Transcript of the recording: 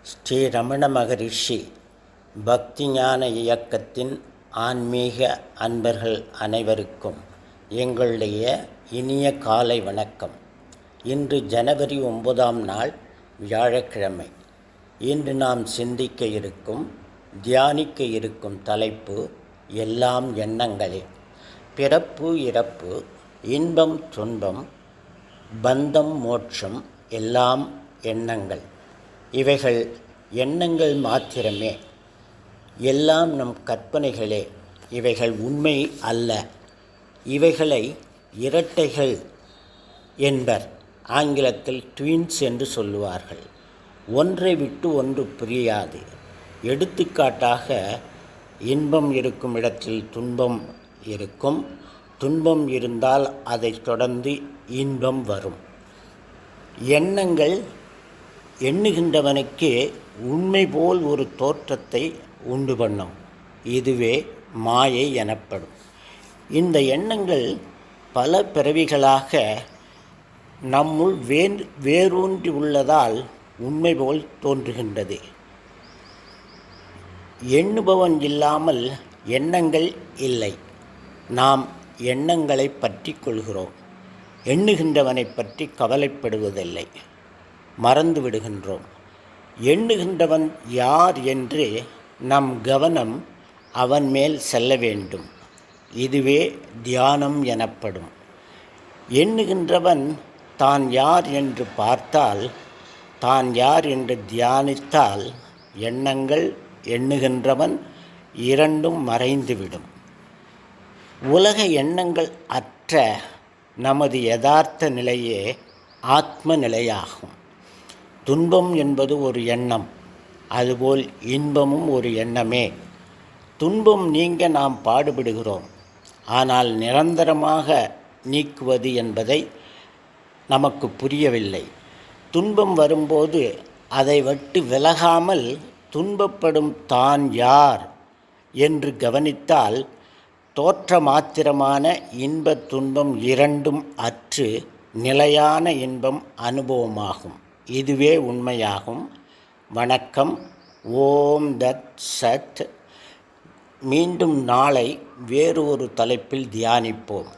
ஸ்ரீ ரமண மகரிஷி பக்தி ஞான இயக்கத்தின் ஆன்மீக அன்பர்கள் அனைவருக்கும் எங்களுடைய இனிய காலை வணக்கம். இன்று ஜனவரி 9ஆம் நாள் வியாழக்கிழமை. இன்று நாம் சிந்திக்க இருக்கும், தியானிக்க இருக்கும் தலைப்பு எல்லாம் எண்ணங்களே. பிறப்பு இறப்பு, இன்பம் துன்பம், பந்தம் மோட்சம் எல்லாம் எண்ணங்கள். இவைகள் எண்ணங்கள் மாத்திரமே. எல்லாம் நம் கற்பனைகளே. இவைகள் உண்மை அல்ல. இவைகளை இரட்டைகள் என்பர். ஆங்கிலத்தில் ட்வின்ஸ் என்று சொல்லுவார்கள். ஒன்றை விட்டு ஒன்று பிரியாது. எடுத்துக்காட்டாக, இன்பம் இருக்கும் இடத்தில் துன்பம் இருக்கும், துன்பம் இருந்தால் அதைத் தொடர்ந்து இன்பம் வரும். எண்ணங்கள் எண்ணுகின்றவனுக்கு உண்மை போல் ஒரு தோற்றத்தை உண்டு பண்ணும். இதுவே மாயை எனப்படும். இந்த எண்ணங்கள் பல பிறவிகளாக நம்முள் வேரூன்றி உள்ளதால் உண்மை போல் தோன்றுகின்றது. எண்ணுபவன் இல்லாமல் எண்ணங்கள் இல்லை. நாம் எண்ணங்களை பற்றி கொள்கிறோம். எண்ணுகின்றவனை பற்றி கவலைப்படுவதில்லை, மறந்து விடுகின்றோம். எண்ணுகின்றவன் யார் என்று நம் கவனம் அவன் மேல் செல்ல வேண்டும். இதுவே தியானம் எனப்படும். எண்ணுகின்றவன் தான் யார் என்று பார்த்தால், தான் யார் என்று தியானித்தால், எண்ணங்கள், எண்ணுகின்றவன் இரண்டும் மறைந்துவிடும். உலக எண்ணங்கள் அற்ற நமது யதார்த்த நிலையே ஆத்ம நிலையாகும். துன்பம் என்பது ஒரு எண்ணம். அதுபோல் இன்பமும் ஒரு எண்ணமே. துன்பம் நீங்க நாம் பாடுபடுகிறோம். ஆனால் நிரந்தரமாக நீக்குவது என்பதை நமக்கு புரியவில்லை. துன்பம் வரும்போது அதை விட்டு விலகாமல் துன்பப்படும் தான் யார் என்று கவனித்தால், தோற்ற மாத்திரமான இன்ப துன்பம் இரண்டும் அற்று நிலையான இன்பம் அனுபவமாகும். இதுவே உண்மையாகும். வணக்கம். ஓம் தத் சத். மீண்டும் நாளை வேறு ஒரு தலைப்பில் தியானிப்போம்.